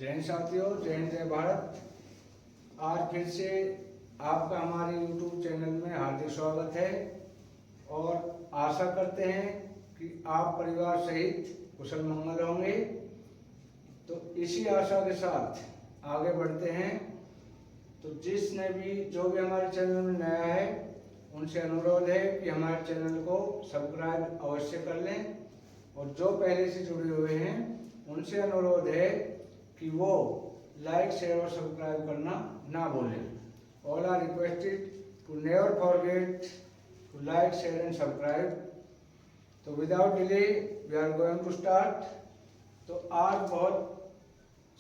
जय हिंद साथियों, जय हिंद जय भारत। आज फिर से आपका हमारे YouTube चैनल में हार्दिक स्वागत है और आशा करते हैं कि आप परिवार सहित कुशल मंगल होंगे। तो इसी आशा के साथ आगे बढ़ते हैं। तो जिसने भी जो भी हमारे चैनल में नया है उनसे अनुरोध है कि हमारे चैनल को सब्सक्राइब अवश्य कर लें, और जो पहले से जुड़े हुए हैं उनसे अनुरोध है कि वो लाइक शेयर और सब्सक्राइब करना ना भूलें। All are requested to never forget to like share and subscribe. तो without delay we are going to start. तो आज बहुत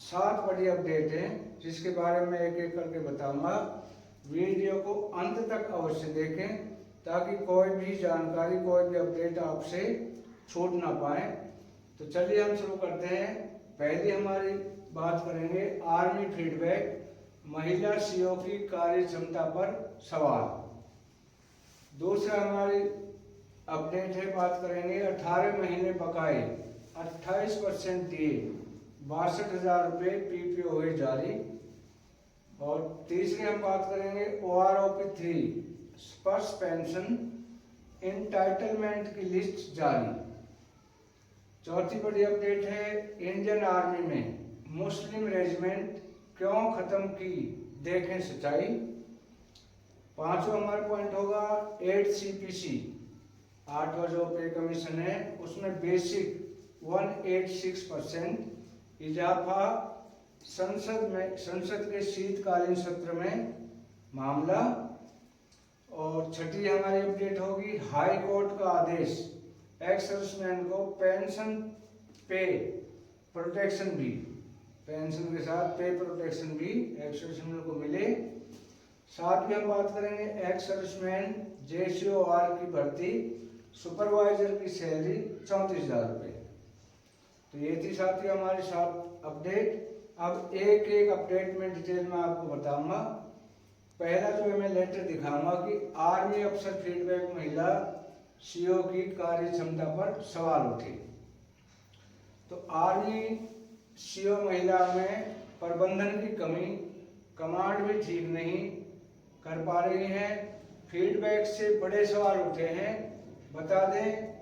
7 बड़ी अपडेट हैं जिसके बारे में एक एक करके बताऊंगा। वीडियो को अंत तक अवश्य देखें ताकि कोई भी जानकारी, कोई भी अपडेट आपसे छूट ना पाए। तो चलिए हम शुरू करते हैं। पहली हमारी बात करेंगे आर्मी फीडबैक, महिला सीओ की कार्य क्षमता पर सवाल। दूसरा हमारी अपडेट है, बात करेंगे 18 महीने बकाए 28% दिए 62,000 रुपये पीपीओ हुए जारी। और तीसरी हम बात करेंगे OROP 3 स्पर्श पेंशन इंटाइटलमेंट की लिस्ट जारी। चौथी बड़ी अपडेट है, इंडियन आर्मी में मुस्लिम रेजिमेंट क्यों खत्म की, देखें सच्चाई। पांचवा हमारा पॉइंट होगा 8CPC 8वां जो पे कमीशन है उसमें बेसिक 186% इजाफा संसद के शीतकालीन सत्र में मामला। और छठी हमारी अपडेट होगी, हाई कोर्ट का आदेश एक्स सर्विसमैन को पेंशन पे प्रोटेक्शन भी, पेंशन के साथ पे प्रोटेक्शन भी एक्स सर्विसमैन को मिले। साथ में हम बात करेंगे एक्स सर्विसमैन JCOR की भर्ती, सुपरवाइजर की सैलरी 34,000 रुपये। तो ये थी साथियों हमारी 7 अपडेट। अब एक एक अपडेट में डिटेल में आपको बताऊंगा। पहला जो मैं लेटर दिखाऊंगा कि आर्मी अफसर फीडबैक, महिला सीओ की कार्य क्षमता पर सवाल उठे। तो आर्मी सीओ महिला में प्रबंधन की कमी, कमांड भी ठीक नहीं कर पा रही है, फीडबैक से बड़े सवाल उठे हैं। बता दें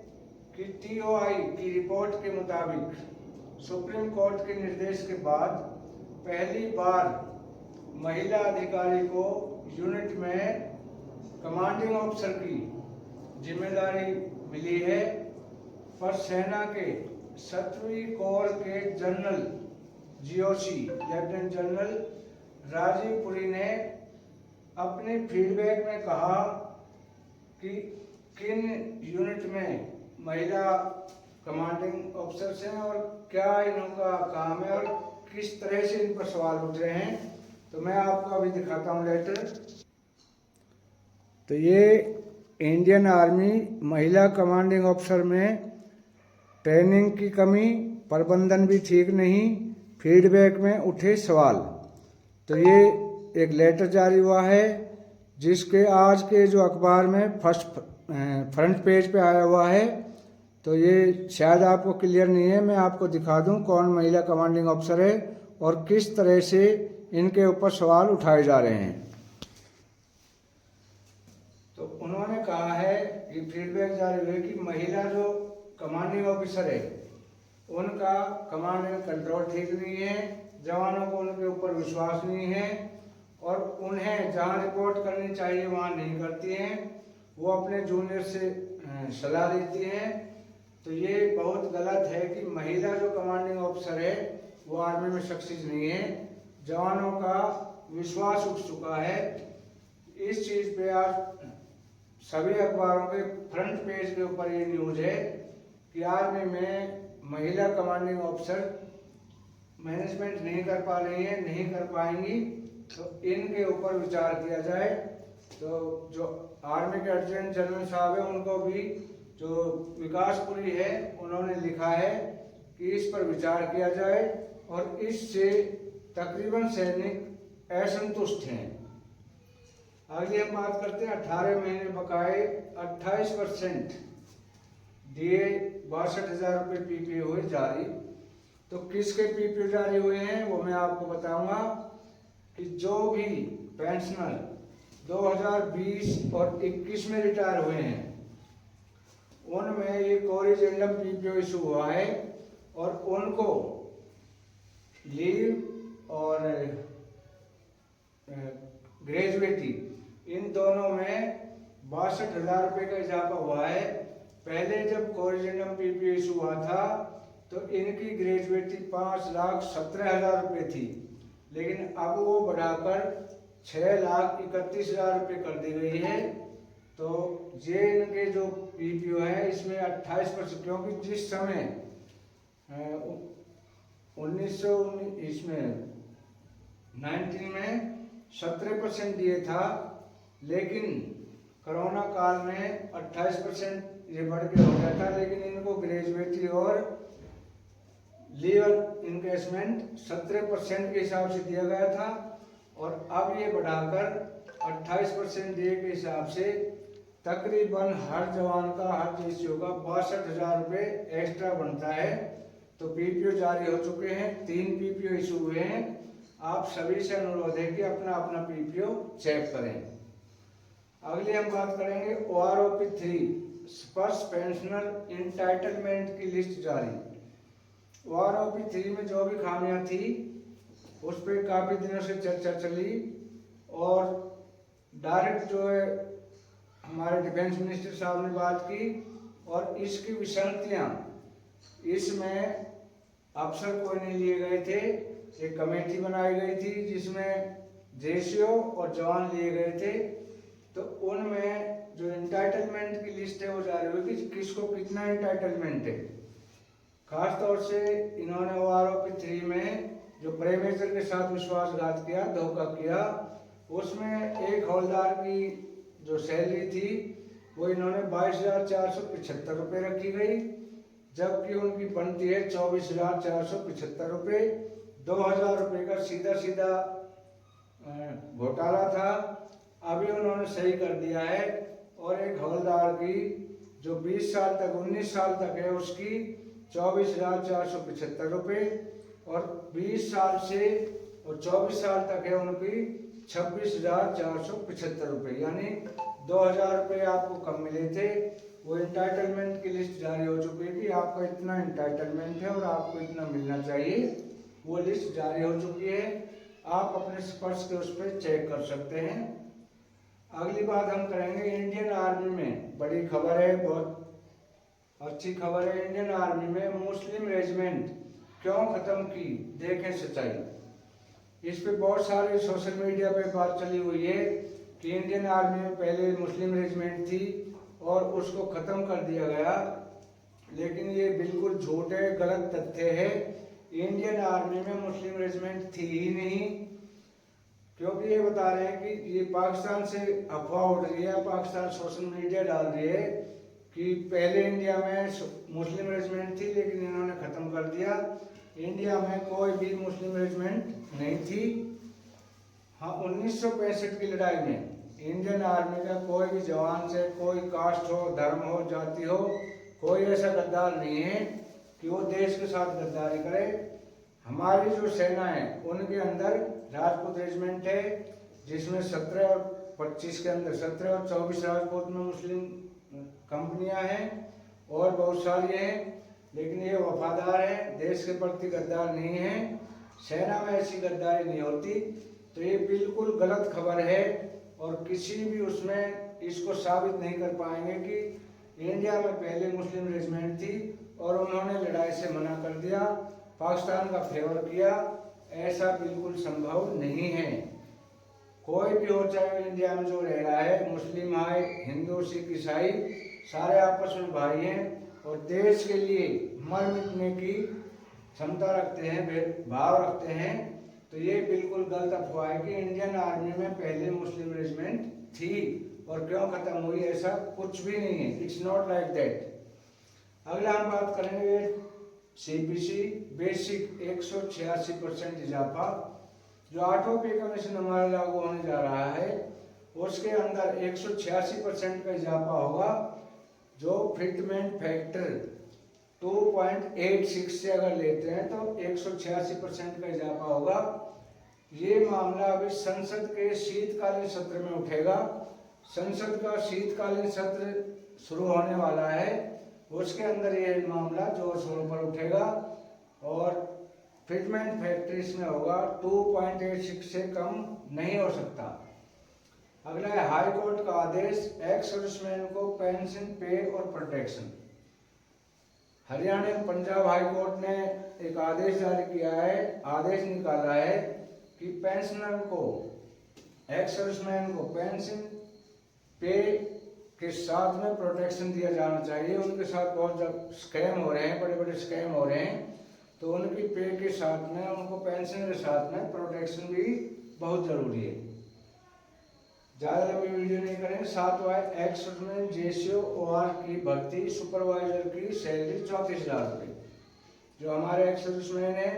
कि TOI की रिपोर्ट के मुताबिक सुप्रीम कोर्ट के निर्देश के बाद पहली बार महिला अधिकारी को यूनिट में कमांडिंग ऑफिसर की जिम्मेदारी मिली है। पर सेना के 7वीं कोर के general GOC lieutenant general Rajiv Puri ने अपने फीडबैक में कहा कि किन यूनिट में महिला कमांडिंग ऑफिसर्स हैं और क्या इनका काम है और किस तरह से इन पर सवाल उठ रहे हैं। तो मैं आपको अभी दिखाता हूँ लेटर। तो ये इंडियन आर्मी महिला कमांडिंग ऑफिसर में ट्रेनिंग की कमी, प्रबंधन भी ठीक नहीं, फीडबैक में उठे सवाल। तो ये एक लेटर जारी हुआ है जिसके आज के जो अखबार में फ्रंट पेज पे आया हुआ है। तो ये शायद आपको क्लियर नहीं है, मैं आपको दिखा दूं कौन महिला कमांडिंग ऑफिसर है और किस तरह से इनके ऊपर सवाल उठाए जा रहे हैं। तो उन्होंने कहा है, ये फीडबैक जारी हुई कि महिला जो कमांडिंग ऑफिसर है उनका कमांड एंड कंट्रोल ठीक नहीं है, जवानों को उनके ऊपर विश्वास नहीं है और उन्हें जहां रिपोर्ट करनी चाहिए वहां नहीं करती हैं, वो अपने जूनियर से सलाह लेती हैं। तो ये बहुत गलत है कि महिला जो कमांडिंग ऑफिसर है वो आर्मी में सक्सेस नहीं है, जवानों का विश्वास उठ चुका है। इस चीज पे आज सभी अखबारों के फ्रंट पेज के ऊपर ये न्यूज है कि आर्मी में महिला कमांडिंग ऑफिसर मैनेजमेंट नहीं कर पा रही है, नहीं कर पाएंगी, तो इनके ऊपर विचार किया जाए। तो जो आर्मी के एडजुटेंट जनरल साहब है उनको भी, जो विकासपुरी है, उन्होंने लिखा है कि इस पर विचार किया जाए और इससे तकरीबन सैनिक असंतुष्ट हैं। आगे हम बात करते हैं 18 महीने बकाए 28% दिए 62,000 रुपये पीपीओ हुए जारी। तो किसके पीपीओ जारी हुए हैं वो मैं आपको बताऊंगा कि जो भी पेंशनर 2020 और 21 में रिटायर हुए हैं उनमें ये कोरिजेंडम पीपीओ इशू हुआ है और उनको लीव और ग्रेजुएटी इन दोनों में 62,000 रुपये का इजाफा हुआ है। पहले जब कोरिजेंडम पीपीओ इशू हुआ था तो इनकी ग्रेजुएटी 5,17,000 रुपये थी, लेकिन अब वो बढ़ाकर 6,31,000 रुपये कर दी गई है। तो ये इनके जो पीपीओ है इसमें 28%, क्योंकि जिस समय 1919 इसमें 19 में 17% दिए था, लेकिन कोरोना काल में 28% ये बढ़ के हो गया था, लेकिन इनको ग्रेजुएटी और लीवर इनकेसमेंट 17% के हिसाब से दिया गया था और अब ये बढ़ाकर 28% दिए के हिसाब से तकरीबन हर जवान का, हर देशियों का 62,000 रुपये एक्स्ट्रा बनता है। तो पीपीओ जारी हो चुके हैं, 3 पीपीओ इशू हुए हैं। आप सभी से अनुरोध है कि अपना अपना पीपीओ चेक करें। अगली हम बात करेंगे OROP 3 स्पर्श पेंशनर इंटाइटलमेंट की लिस्ट जारी। OROP 3 में जो भी खामियां थी उस पर काफी दिनों से चर्चा चली और डायरेक्ट जो है हमारे डिफेंस मिनिस्टर साहब ने बात की और इसकी विसंगतियां, इसमें अफसर कोई नहीं लिए गए थे, एक कमेटी बनाई गई थी जिसमें जेसीओ और जवान लिए गए थे। तो उनमें जो एंटाइटलमेंट की लिस्ट है वो जारी हुई कि किसको कितना एंटाइटलमेंट है। खास तौर से इन्होंने OROP 3 में जो प्रेमेचर के साथ विश्वासघात किया, धोखा किया, उसमें एक हवलदार की जो सैलरी थी वो इन्होंने 22,475 रुपये रखी गई, जबकि उनकी बनती है 24,475 रुपये। 2,000 रुपये का सीधा सीधा घोटाला था, अभी उन्होंने सही कर दिया है। और एक हवलदार की जो 20 साल तक 19 साल तक है उसकी 24,475 रुपये और 20 साल से और 24 साल तक है उनकी 26,475 रुपये, यानी 2,000 रुपये आपको कम मिले थे। वो एंटाइटलमेंट की लिस्ट जारी हो चुकी है कि आपका इतना एंटाइटलमेंट है और आपको इतना मिलना चाहिए, वो लिस्ट जारी हो चुकी है। आप अपने स्पर्श के उस पर चेक कर सकते हैं। अगली बात हम करेंगे इंडियन आर्मी में बड़ी खबर है, बहुत अच्छी खबर है। इंडियन आर्मी में मुस्लिम रेजिमेंट क्यों खत्म की, देखें सच्चाई। इस पे बहुत सारे सोशल मीडिया पे बात चली हुई है कि इंडियन आर्मी में पहले मुस्लिम रेजिमेंट थी और उसको खत्म कर दिया गया, लेकिन ये बिल्कुल झूठ है, गलत तथ्य है। इंडियन आर्मी में मुस्लिम रेजिमेंट थी ही नहीं, क्योंकि ये बता रहे हैं कि ये पाकिस्तान से अफवाह उड़ रही है, पाकिस्तान सोशल मीडिया डाल रही है कि पहले इंडिया में मुस्लिम रेजिमेंट थी लेकिन इन्होंने खत्म कर दिया। इंडिया में कोई भी मुस्लिम रेजिमेंट नहीं थी। हाँ, 1965 की लड़ाई में इंडियन आर्मी का कोई भी जवान से कोई कास्ट हो, धर्म हो, जाति हो, कोई ऐसा गद्दार नहीं है कि वो देश के साथ गद्दारी करे। हमारी जो सेना है उनके अंदर राजपूत रेजिमेंट है जिसमें 17 और 25 के अंदर 17 और 24 राजपूत में मुस्लिम कंपनियां हैं और बहुत सारी हैं, लेकिन ये वफादार है, देश के प्रति गद्दार नहीं है। सेना में ऐसी गद्दारी नहीं होती। तो ये बिल्कुल गलत खबर है और किसी भी उसमें इसको साबित नहीं कर पाएंगे कि इंडिया में पहले मुस्लिम रेजिमेंट थी और उन्होंने लड़ाई से मना कर दिया, पाकिस्तान का फेवर किया। ऐसा बिल्कुल संभव नहीं है। कोई भी हो, चाहे इंडिया में जो रह रहा है, मुस्लिम आए, हिंदू, सिख, ईसाई, सारे आपस में भाई हैं और देश के लिए मर मिटने की क्षमता रखते हैं, भाव रखते हैं। तो ये बिल्कुल गलत अफवाह है कि इंडियन आर्मी में पहले मुस्लिम रेजिमेंट थी और क्यों खत्म हुई, ऐसा कुछ भी नहीं है। It's not like that. अगला हम बात करेंगे सीपीसी बेसिक 186% इजाफा। जो 8वां पे कमीशन हमारा लागू होने जा रहा है उसके अंदर 186% का इजाफा होगा। जो फिटमेंट फैक्टर 2.86 से अगर लेते हैं तो 186% का इजाफा होगा। ये मामला अभी संसद के शीतकालीन सत्र में उठेगा। संसद का शीतकालीन सत्र शुरू होने वाला है, उसके अंदर ये मामला जोर शोरों पर उठेगा और फिटमेंट फैक्ट्रीज में होगा। 2.86 से कम नहीं हो सकता। अगला है हाई कोर्ट का आदेश, एक्स सर्विसमैन को पेंशन, पे और protection. Haryana Punjab high court ने एक आदेश जारी किया है, आदेश निकाला है कि पेंशनर को, एक्स सर्विसमैन को पेंशन, पे के साथ में प्रोटेक्शन दिया जाना चाहिए। उनके साथ बहुत जब स्कैम हो रहे हैं, बड़े बड़े स्कैम हो रहे हैं, तो उनकी पे के साथ में, उनको पेंशन के साथ में प्रोटेक्शन भी बहुत जरूरी है। ज़्यादा लंबी वीडियो नहीं करेंगे। 7वां एक्स सर्विसमैन जेसीओ ओआर की भर्ती, सुपरवाइजर की सैलरी 34,000 रुपये। जो हमारे एक्स सर्विसमैन है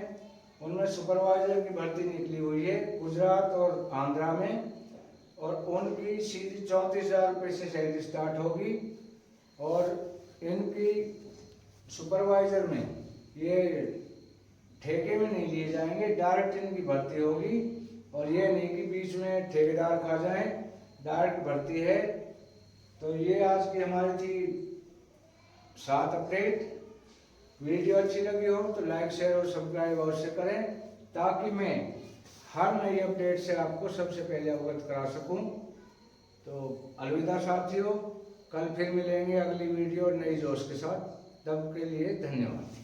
उनमें सुपरवाइजर की भर्ती निकली हुई है गुजरात और आंध्रा में, और उनकी सीधी 34,000 रुपये से सैलरी स्टार्ट होगी। और इनकी सुपरवाइजर में ये ठेके में नहीं लिए जाएंगे, डायरेक्ट इनकी भर्ती होगी। और ये नहीं कि बीच में ठेकेदार खा जाए, डायरेक्ट भर्ती है। तो ये आज की हमारी थी 7 अपडेट। वीडियो अच्छी लगी हो तो लाइक, शेयर और सब्सक्राइब अवश्य करें, ताकि मैं हर नई अपडेट से आपको सबसे पहले अवगत करा सकूं। तो अलविदा साथियों, कल फिर मिलेंगे अगली वीडियो नई जोश के साथ। तब के लिए धन्यवाद।